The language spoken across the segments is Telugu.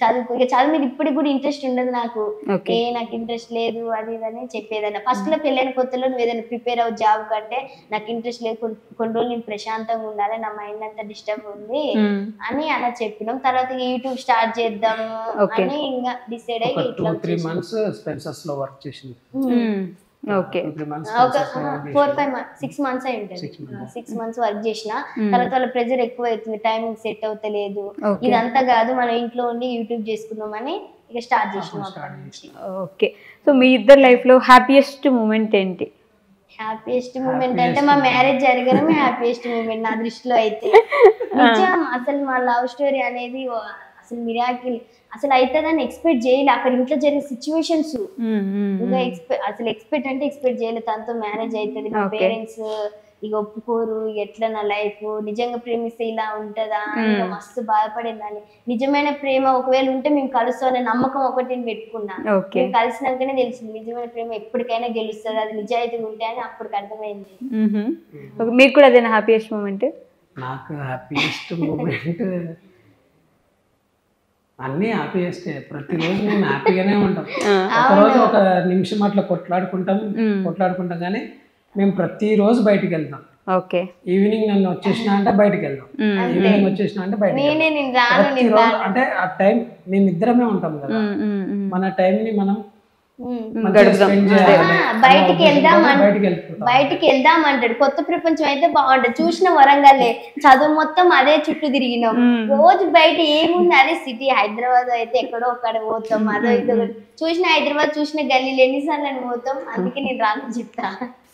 చదువుకో, ఇక చదువు మీద ఇప్పటికి కూడా ఇంట్రెస్ట్ ఉండదు నాకు. నాకు ఇంట్రెస్ట్ లేదు అది ఇదని చెప్పేదన్న. ఫస్ట్ లో పెళ్ళైన కొత్తలో నువ్వు ఏదైనా ప్రిపేర్ అవ్వ జాబ్ కంటే నాకు ఇంట్రెస్ట్ లేదు, కొన్ని రోజులు నేను ప్రశాంతంగా ఉండాలి, నా మైండ్ అంతా డిస్టర్బ్ ఉంది అని అలా చెప్పినాం. తర్వాత యూట్యూబ్ స్టార్ట్ చేద్దాము అని ఇంకా డిసైడ్ అయ్యి 2-3 months స్పెన్సర్స్ లో వర్క్ చేసింది. ఓకే, ఒక 4-5 months అయి ఉంటుంది. 6 months వర్క్ చేసిన తర్వాత వాళ్ళ ప్రెజర్ ఎక్కువ అవుతుంది, టైమింగ్ సెట్ అవుతలేదు, ఇదంతా కాదు మనం ఇంట్లో ఉండి యూట్యూబ్ చేసుకుందామని ఇక స్టార్ట్ చేసినాం. ఓకే, సో మీ ఇద్దరు లైఫ్ లో హ్యాపీయెస్ట్ మూమెంట్ ఏంటి? హ్యాపీయెస్ట్ మూమెంట్ అంటే మా మ్యారేజ్ జరగడమే హ్యాపీయెస్ట్ మూమెంట్ నా దృష్టిలో అయితే. నిజం, అసలు మా లవ్ స్టోరీ అనేది అసలు మిరాకిల్. అసలు అవుతుందని ఎక్స్పెక్ట్ చేయలే, అక్కడ ఇంట్లో జరిగిన సిచ్యువేషన్స్ ఇంకా అసలు ఎక్స్పెక్ట్ చేయలేదు తనతో మ్యారేజ్ అవుతుంది, మా పేరెంట్స్ ఇక ఒప్పుకోరు, ఎట్లా నా లైఫ్ నిజంగా ప్రేమిస్తే ఇలా ఉంటుందా ఇంకా మస్తు బాధపడేదాన్ని. నిజమైన ప్రేమ ఒకవేళ ఉంటే మేము కలుస్తామనే నమ్మకం ఒకటి పెట్టుకున్నా. మేము కలిసినాకనే తెలిసింది నిజమైన ప్రేమ ఎప్పటికైనా గెలుస్తుంది, అది నిజాయితీగా ఉంటే అని అప్పటికి అర్థమైంది. మీకు కూడా అదేనా హ్యాపీయెస్ట్ మూమెంట్? నాకు హ్యాపీయెస్ట్ మూమెంట్ అన్నీ హ్యాపీయెస్టే. ప్రతిరోజు మేము హ్యాపీగానే ఉంటాం. ఒకరోజు ఒక నిమిషం అట్లా కొట్లాడుకుంటాం కానీ మేము ప్రతిరోజు బయటికి వెళ్తాం. ఓకే, ఈవినింగ్ నన్ను వచ్చేసినా అంటే బయటికి వెళ్దాం, ఈవినింగ్ వచ్చేసినా అంటే బయటికి ప్రతిరోజు. అంటే ఆ టైం మేమిద్దరమే ఉంటాం కదా, మన టైంని మనం బయటికి వెళ్దాం అంటాడు. కొత్త ప్రపంచం అయితే బాగుంటది. చూసిన వరంగల్ చదువు మొత్తం అదే చుట్టూ తిరిగినాం. రోజు బయట ఏముంది అదే సిటీ. హైదరాబాద్ అయితే ఎక్కడో ఒక్కడ పోతాం, అదో ఇదో చూసిన హైదరాబాద్ చూసిన గల్లీలు ఎన్నిసార్లు అని పోతాం. అందుకే నేను రాను చెప్తా.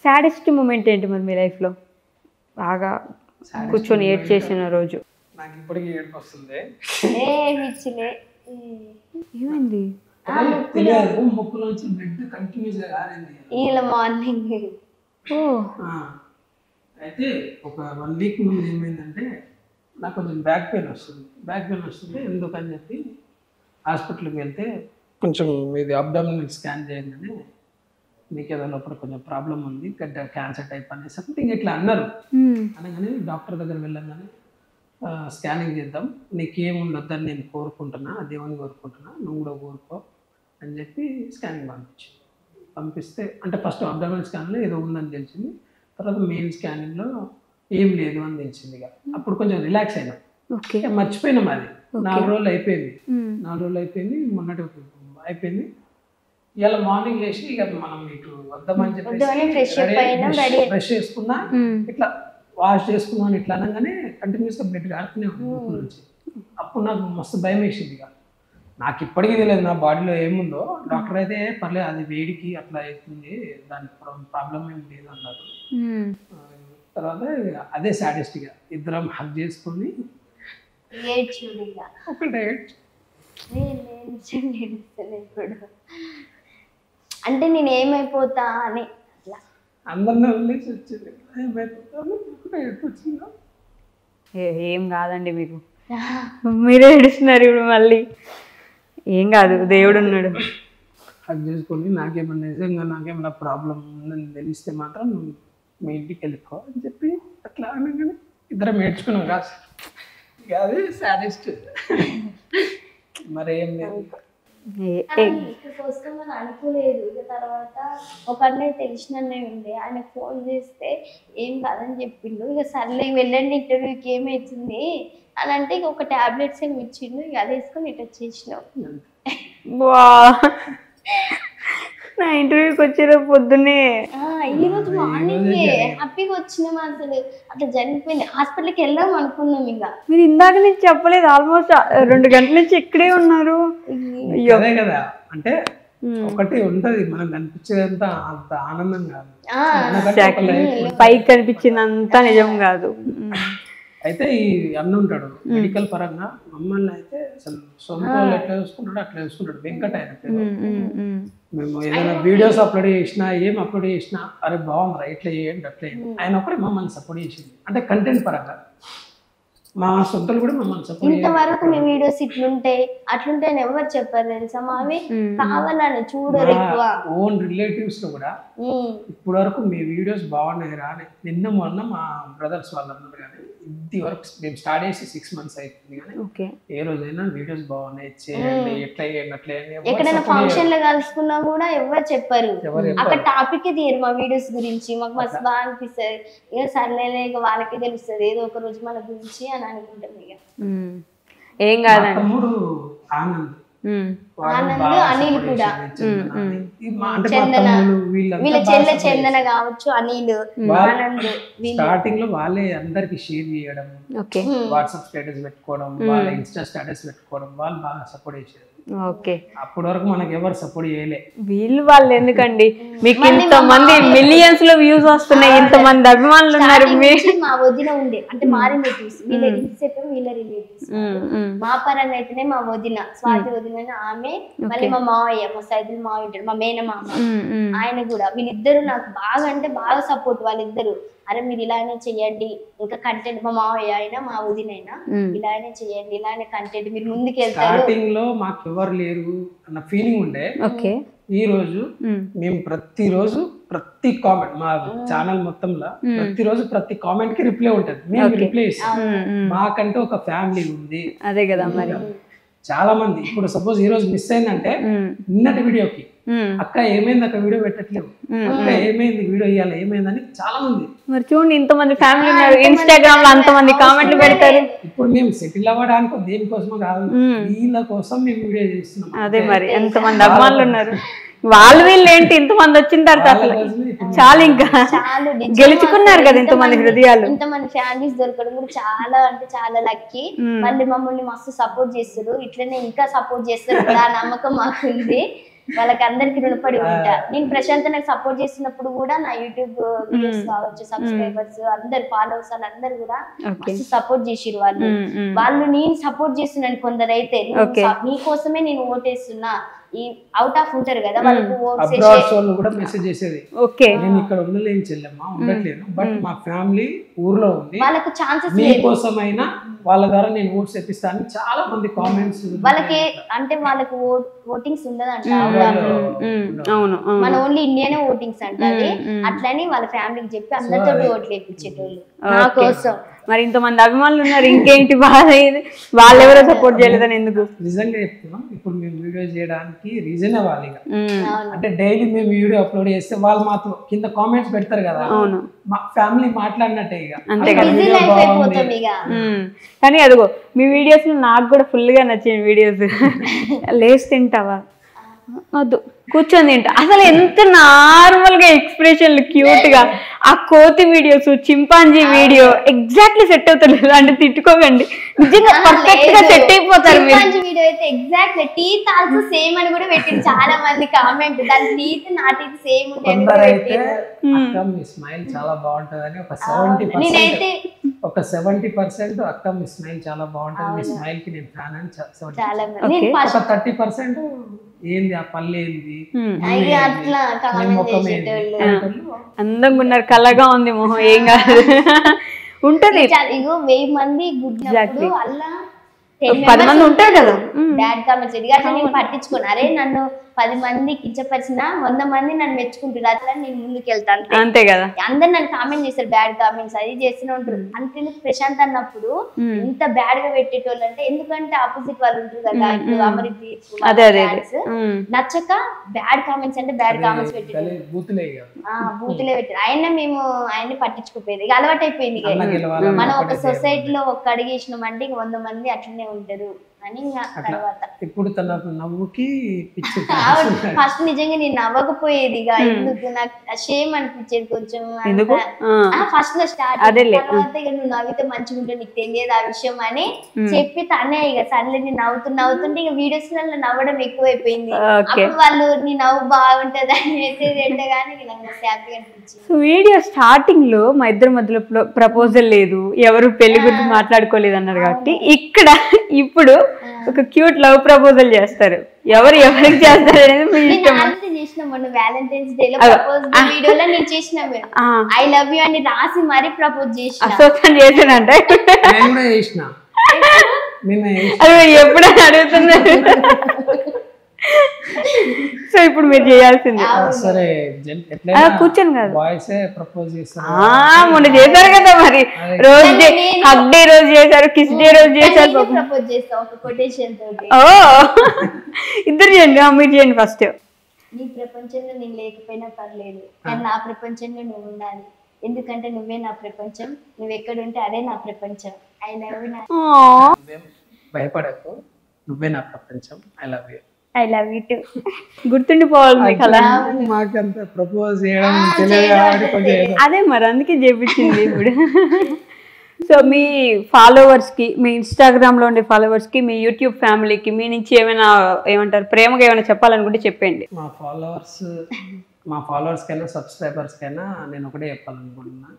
సాడెస్ట్ మూమెంట్ ఏంటి మరి మీ లైఫ్ లో? బాగా కూర్చొని ఏడ్ చేసిన రోజు? నాకు ఇప్పటికీ ఏడుపు వస్తుంది. ఏమైంది? ముక్కులోంచి బ్లడ్ కంటిన్యూస్ గా కారింది మార్నింగ్. అయితే ఒక 1 week ముందు ఏమైందంటే నాకు కొంచెం బ్యాక్ పెయిన్ వస్తుంది. ఎందుకని చెప్పి హాస్పిటల్కి వెళ్తే కొంచెం మీది అబ్డామినల్ స్కాన్ చేయండి, మీకు ఏదో లోపల కొంచెం ప్రాబ్లం ఉంది, క్యాన్సర్ టైప్ అనేది సంథింగ్ ఇట్లా అన్నారు. అనగానే డాక్టర్ దగ్గర వెళ్ళంగానే స్కానింగ్ చేద్దాం, నీకేం ఉండొద్దని నేను కోరుకుంటున్నా, దేవుని కోరుకుంటున్నా, నువ్వు కూడా కోరుకో అని చెప్పి స్కానింగ్ పంపిస్తే అంటే ఫస్ట్ అబ్డామినల్ స్కాన్లో ఏదో ఉందని తెలిసింది, తర్వాత మెయిన్ స్కానింగ్లో ఏం లేదు అని తెలిసింది. ఇక అప్పుడు కొంచెం రిలాక్స్ అయినా, మర్చిపోయినాం. అది 4 రోజులు అయిపోయింది, మొన్నటి అయిపోయింది. ఇలా మార్నింగ్ లేచి ఇక మనం ఇటు వద్దామని చెప్పి బ్రష్ చేసుకున్నా, ఇట్లా వాష్ చేసుకున్నాం ఇట్లా అనగానే కంటిన్యూస్గా బ్లడ్ కారుతూనే ఉంది నుంచి. అప్పుడు నాకు మస్తు భయం వేసింది. ఇక నాకు ఇప్పటికీ తెలియదు నా బాడీలో ఏముందో. డాక్టర్ అయితే పర్లేదు అది వేడికి అట్లా అవుతుంది, దానికి ప్రాబ్లం ఏం లేదు అన్నారు. తర్వాత అదే సాడెస్ట్. ఇక ఇద్దరం హగ్ చేసుకొని అంటే నేను ఏమైపోతా అని అట్లా అందరినీ వదిలేసి వచ్చింది. ఏమైపోతా ఏం కాదండి, మీకు మీరే ఏడుస్తున్నారు ఇప్పుడు మళ్ళీ. ఏం కాదు, దేవుడు ఉన్నాడు. హగ్ చేసుకొని నాకేమన్నా ప్రాబ్లం ఉందని తెలిస్తే మాత్రం మీ ఇంటికి వెళ్ళిపో అని చెప్పి అట్లా అనగానే ఇద్దరం ఏడ్చుకున్నాం. కాదు ఇక అది సాడెస్ట్. మరేం లేదు, ఇక్కడికి వస్తామని అనుకోలేదు. ఇక తర్వాత ఒక అన్నయ్య తెలిసిన అన్నయ్య ఉండే, ఆయన ఫోన్ చేస్తే ఏం కాదని చెప్పిండు. ఇక సర్లే వెళ్ళండి ఇంటర్వ్యూకి ఏమవుతుంది అని అంటే ఇక ఒక టాబ్లెట్స్ ఏమి ఇచ్చిండు, ఇక అది వేసుకొని ఇట్లా చేసినాం. నా ఇంటర్వ్యూకి వచ్చారు పొద్దున్నే, ఈరోజు మార్నింగ్ హ్యాపీగా వచ్చినాం. అసలు అట్లా జరిగిపోయింది. హాస్పిటల్కి వెళ్దాం అనుకున్నాం. ఇంకా మీరు ఇందాక నుంచి చెప్పలేదు, ఆల్మోస్ట్ 2 గంటల నుంచి ఇక్కడే ఉన్నారు. అదే కదా, అంటే ఒకటి ఉంటది మనకు కనిపించేదంత అంత ఆనందం కాదు, పైకి కనిపించిందంతా నిజం కాదు. అయితే ఈ అన్న ఉంటాడు మెడికల్ పరంగా, మమ్మల్ని అయితే అసలు సొంత వాళ్ళు ఎట్లా చూసుకుంటాడో అట్లా చూసుకుంటాడు. వెంకట ఆయన పేరు. మేము ఏదైనా వీడియోస్ అప్లోడ్ చేసినా ఏం అప్లోడ్ చేసినా అరే బాగుందిరా ఇట్లా చేయండి అట్లా చేయండి, ఆయన ఒకటే మమ్మల్ని సపోర్ట్ చేసింది. అంటే కంటెంట్ పరంగా మా సొంతలు కూడా మమ్మల్ని సపోర్ట్. ఇంతవరకు మీ వీడియోస్ ఇట్లుంటాయి అట్లుంటాయని ఎవరు చెప్పారు తెలుసా? మావి కావాలని చూడరు ఎక్కువ. ఓన్ రిలేటివ్స్ లో కూడా ఇప్పటి వరకు మీ వీడియోస్ బాగున్నాయి రా అని నిన్న మొన్న మా బ్రదర్స్ వాళ్ళు అన్నారు. కానీ ప్రతి వర్క్ మేము స్టార్ట్ చేసి 6 months అవుతుంది కానీ ఓకే ఏ రోజైనా వీడియోస్ బాగున్నాయి చేయండి ఎట్లా చేయండి అట్లా చేయండి ఎక్కడైనా ఫంక్షన్ లో కలుసుకున్నా కూడా ఎవరు చెప్పరు అక్కడ టాపిక్ తీయరు మా వీడియోస్ గురించి మాకు మస్తు బాగా అనిపిస్తుంది ఇక సర్లే ఇక వాళ్ళకే తెలుస్తుంది ఏదో ఒక రోజు మన గురించి అని అనుకుంటాం ఇక ఏం కాదండి తమ్ముడు ఆనంద్ ఆనంద్ అనిల్ కూడా చందన వీళ్ళ చందన కావచ్చు అనిల్ ఆనంద్ స్టార్టింగ్ లో వాళ్ళే అందరికి షేర్ చేయడం ఓకే వాట్సాప్ స్టేటస్ పెట్టుకోవడం వాళ్ళ ఇన్స్టా స్టేటస్ పెట్టుకోవడం వాళ్ళు బాగా సపోర్ట్ చేసేది ఓకే అప్పటి వరకు మనకి ఎవరు సపోర్ట్ చేయలే వాళ్ళు ఎందుకండి మీకు ఇంత మంది మిలియన్స్ లో వ్యూస్ వస్తున్నాయి ఇంత మంది అభిమానులు ఉన్నారు మా వదిన ఉండే అంటే మా రిలేటివ్స్ వీళ్ళ రిలేటివ్స్ వీళ్ళ రిలేటివ్స్ మా పరంగా అయితేనే మా వదిన స్వాతి వదిన ఆమె మళ్ళీ మా మావయ్య మా సైదులు మావయ్య ఉంటాడు మా మేనమామ ఆయన కూడా వీళ్ళిద్దరు నాకు బాగా అంటే బాగా సపోర్ట్ వాళ్ళిద్దరు అరే మీరు ఇలానే చెయ్యండి ఇంకా కంటెంట్ మా మావయ్య అయినా మా వదిన అయినా ఇలానే చెయ్యండి ఇలానే కంటెంట్ మీరు ముందుకు వెళ్తారు స్టార్టింగ్ లో మాకు ఎవరు లేరు అన్న ఫీలింగ్ ఉండే ఈ రోజు మేము ప్రతిరోజు ప్రతి కామెంట్ మా ఛానల్ మొత్తంలో ప్రతిరోజు ప్రతి కామెంట్ కి రిప్లై ఉంటది మేము రిప్లై ఇస్తాం మాకంటే ఒక ఫ్యామిలీ ఉంది అదే కదా మరి చాలా మంది ఇప్పుడు సపోజ్ ఈ రోజు మిస్ అయిందంటే నిన్నటి వీడియోకి అక్క ఏమైంది అక్క వీడియో పెట్టట్లేవు అక్క ఏమైంది వీడియో ఇవ్వాలి ఏమైందని చాలా మంది మరి చూడండి ఇంతమంది ఫ్యామిలీ ఉన్నారు ఇన్స్టాగ్రామ్ లో అంతమంది కామెంట్లు పెడతారు ఇప్పుడు మేము సెటిల్ అవ్వడానికి దేనికోసమో కాదు వీళ్ళ కోసం మేము వీడియో చేస్తున్నాం అదే మరి ఎంతమంది అభిమానులు ఉన్నారు వాళ్ళు వీళ్ళు ఏంటి ఇంతమంది వచ్చిన తర్వాత అసలు చాలా ఇంకా గెలుచుకున్నారు కదా ఇంతమంది హృదయాలు ఇంతమంది ఫ్యామిలీస్ దొరకడం కూడా చాలా అంటే చాలా లక్కీ మళ్ళీ మమ్మల్ని మస్తు సపోర్ట్ చేస్తారు ఇట్లనే ఇంకా సపోర్ట్ చేస్తారు కదా నమ్మకం మాకుంది వాళ్ళకి అందరికి రుణపడి ఉంటా నేను ప్రశాంత్ నాకు సపోర్ట్ చేస్తున్నప్పుడు కూడా నా యూట్యూబ్ వ్యూస్ కావచ్చు సబ్స్క్రైబర్స్ అందరు ఫాలోవర్స్ అందరు కూడా మస్తు సపోర్ట్ చేసిరు వాళ్ళు నేను సపోర్ట్ చేస్తున్నాను కొందరు అయితే నీకోసమే నేను ఓటేస్తున్నా ఈ అవుట్ ఆఫ్ ఉంటారు కదా వాళ్ళకు కూడా మెసేజ్ చేసేది నేను ఇక్కడ ఉండలేని చెల్లెమ్మా ఉండట్లేదు బట్ మా ఫ్యామిలీ ఊర్లో ఉంది వాళ్ళకు ఛాన్సెస్ మీకోసమైనా వాళ్ళ ద్వారా నేను ఓట్స్ తెప్పిస్తాను చాలా మంది కామెంట్స్ వాళ్ళకి అంటే వాళ్ళకు ఓటింగ్స్ ఉండదంట అవును మన ఓన్లీ ఇండియానే ఓటింగ్స్ అంటది అట్లని వాళ్ళ ఫ్యామిలీకి చెప్పి అందరితో ఓట్లు వేయించేటోళ్ళు నా కోసం మరి ఇంతమంది అభిమానులు ఉన్నారు ఇంకేంటి బాధ ఇది వాళ్ళెవరో సపోర్ట్ చేయలేదని ఎందుకు నిజంగా చెప్తున్నాం ఇప్పుడు మేము వీడియో చేయడానికి రీజన్ వాళ్ళు అంటే డైలీ మేము వీడియో అప్లోడ్ చేస్తే వాళ్ళు మాత్రం కింద కామెంట్స్ పెడతారు కదా మా ఫ్యామిలీ మాట్లాడినట్టే ఇక అంతే కదా కానీ అదిగో మీ వీడియోస్ నాకు కూడా ఫుల్ గా నచ్చిన వీడియోస్ లేచి తింటావా వద్దు కూర్చొని తింటా అసలు ఎంత నార్మల్ గా ఎక్స్ప్రెషన్లు క్యూట్ గా ఆ కోతి videos chimpanzee video exactly set అవుతారు అంటే తిట్టుకోకండి నిజంగా పర్ఫెక్ట్ గా సెట్ అయిపోతారు వీడియో అయితే ఎగ్జాక్ట్లీ టీత్ ఆల్సో సేమ్ అని కూడా పెట్టింది చాలా మంది కామెంట్ దాని టీత్ నా టీత్ సేమ్ స్మైల్ చాలా బాగుంటదని ఒక 70% ఒక 70% అక్క మీ స్మైల్ చాలా బాగుంటది మీ స్మైల్ కి నేను ఫ్యాన్ అని ఒక 30% ఏంది ఆ పల్లె ఏంది అందంగా ఉన్నారు కళగా ఉంది మొహం ఏం కాదు ఉంటది ఇగో 1000 మంది గుడ్డినప్పుడు అలా 10 మంది ఉంటారు కదా బ్యాడ్ కామెంట్స్ అట్లా నేను పట్టించుకోను అరే నన్ను 10 మంది కించపరిచిన 100 మంది నన్ను మెచ్చుకుంటారు అట్లా నేను ముందుకు వెళ్తాను అంతే కదా అందరు నన్ను కామెంట్ చేస్తారు బ్యాడ్ కామెంట్స్ అది చేస్తూనే ఉంటారు అంటే ప్రశాంత్ అన్నప్పుడు ఎంత బ్యాడ్ గా పెట్టేటోళ్ళు అంటే ఎందుకంటే ఆపోజిట్ వాళ్ళు ఉంటారు కదా ఇప్పుడు అమృతి నచ్చక బ్యాడ్ కామెంట్స్ అంటే బ్యాడ్ కామెంట్స్ పెట్టారు బూతులే పెట్టారు ఆయన్ని పట్టించుకోపోయేది ఇక అలవాటు అయిపోయింది మనం ఒక సొసైటీలో ఒక్క అడిగేసినామంటే ఇక 100 మంది అట్లనే ఉంటారు అని తర్వాత ఇప్పుడు తన నవ్వుకి ఫస్ట్ నిజంగా నేను నవ్వకపోయేది ఇక ఎందుకు నాకు షేమ్ అనిపించేది కొంచెం ఫస్ట్ లో స్టార్ట్ తర్వాత ఇక నువ్వు నవ్వితే మంచిగా ఉంటే నీకు తెలియదు ఆ విషయం అని చెప్పి తనే ఇక సర్లే నేను నవ్వుతుంటే ఇక వీడియోస్ లలో నవ్వడం ఎక్కువైపోయింది అప్పుడు వాళ్ళు నీ నవ్వు బాగుంటది అని మెసేజ్ అంటే కానీ నాకు హ్యాపీగా అనిపించింది వీడియో స్టార్టింగ్ లో మా ఇద్దరి మధ్యలో ప్రపోజల్ లేదు ఎవరు పెళ్లి గురించి మాట్లాడుకోలేదు అన్నారు కాబట్టి ఇక్కడ ఇప్పుడు ఒక క్యూట్ లవ్ ప్రపోజల్ చేస్తారు ఎవరికి చేస్తారు అనేది మీ ఇష్టం చేసిన మొన్న వ్యాలంటైన్స్ డే లో ప్రపోజ్ వీడియోలో నేను చేసిన ఐ లవ్ యూ అని రాసి మరి ప్రపోజ్ చేసిన అసోసియేషన్ చేసానంట అది ఎప్పుడైనా అడుగుతున్నారు సో ఇప్పుడు మీరు చేయాల్సింది సరే కూర్చొని కాదు బాయ్స్ ప్రపోజ్ చేస్తారు మొన్న చేశారు కదా మరి రోజ్ డే హగ్ డే రోజు చేశారు కిస్ డే రోజు చేశారు ప్రపోజ్ చేస్తా ఒక కొటేషన్ తోటి ఓ ఇద్దరు చేయండి మీరు చేయండి ఫస్ట్ నీ ప్రపంచంలో నేను లేకపోయినా పర్లేదు కానీ నా ప్రపంచంలో నువ్వు ఉండాలి ఎందుకంటే నువ్వే నా ప్రపంచం నువ్వు ఎక్కడ ఉంటే అదే నా ప్రపంచం ఐ లవ్ యూ నువ్వేం భయపడకు నువ్వే నా ప్రపంచం I love you I love you too గుర్తుండిపోవాలి మీకు అలా మాకంత ప్రపోజ్ చేయడం తెలియదు కాబట్టి కొంచెం అదే మరి అందుకే చేపించింది ఇప్పుడు సో మీ ఫాలోవర్స్కి మీ ఇన్స్టాగ్రామ్లో ఉండే ఫాలోవర్స్కి మీ యూట్యూబ్ ఫ్యామిలీకి మీ నుంచి ఏమైనా ఏమంటారు ప్రేమగా ఏమైనా చెప్పాలనుకుంటే చెప్పండి మా ఫాలోవర్స్ కైనా సబ్స్క్రైబర్స్ కైనా నేను ఒకటే చెప్పాలనుకుంటున్నా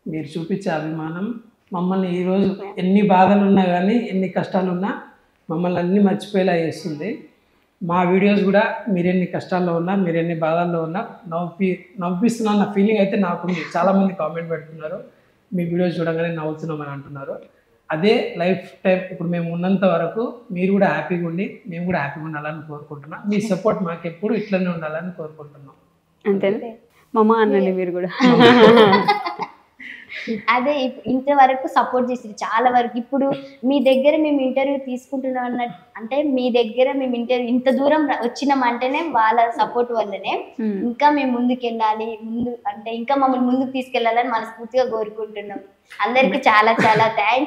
మీరు చూపించే అభిమానం మమ్మల్ని ఈరోజు ఎన్ని బాధలు ఉన్నా కానీ ఎన్ని కష్టాలు ఉన్నా మమ్మల్ని అన్నీ మర్చిపోయేలా చేస్తుంది మా వీడియోస్ కూడా మీరు ఎన్ని కష్టాల్లో ఉన్నా మీరు ఎన్ని బాధల్లో ఉన్నా నవ్విస్తున్నా అన్న ఫీలింగ్ అయితే నాకుంది చాలామంది కామెంట్ పెడుతున్నారు మీ వీడియోస్ చూడగానే నవ్వుతున్నామని అంటున్నారు అదే లైఫ్ టైం ఇప్పుడు మేము ఉన్నంత వరకు మీరు కూడా హ్యాపీగా ఉండి మేము కూడా హ్యాపీగా ఉండాలని కోరుకుంటున్నాం మీ సపోర్ట్ మాకు ఎప్పుడు ఇట్లనే ఉండాలని కోరుకుంటున్నాం అంతేనా మమ్మ అనండి మీరు కూడా అదే ఇంతవరకు సపోర్ట్ చేసి చాలా వరకు ఇప్పుడు మీ దగ్గర మేము ఇంటర్వ్యూ తీసుకుంటున్నాం అన్నట్టు అంటే మీ దగ్గర మేము ఇంటర్వ్యూ ఇంత దూరం వచ్చినాం అంటేనే వాళ్ళ సపోర్ట్ వల్లనే ఇంకా మేము ముందుకు వెళ్ళాలి ముందు అంటే ఇంకా మమ్మల్ని ముందుకు తీసుకెళ్లాలని మనస్ఫూర్తిగా కోరుకుంటున్నాం అందరికి చాలా చాలా థ్యాంక్స్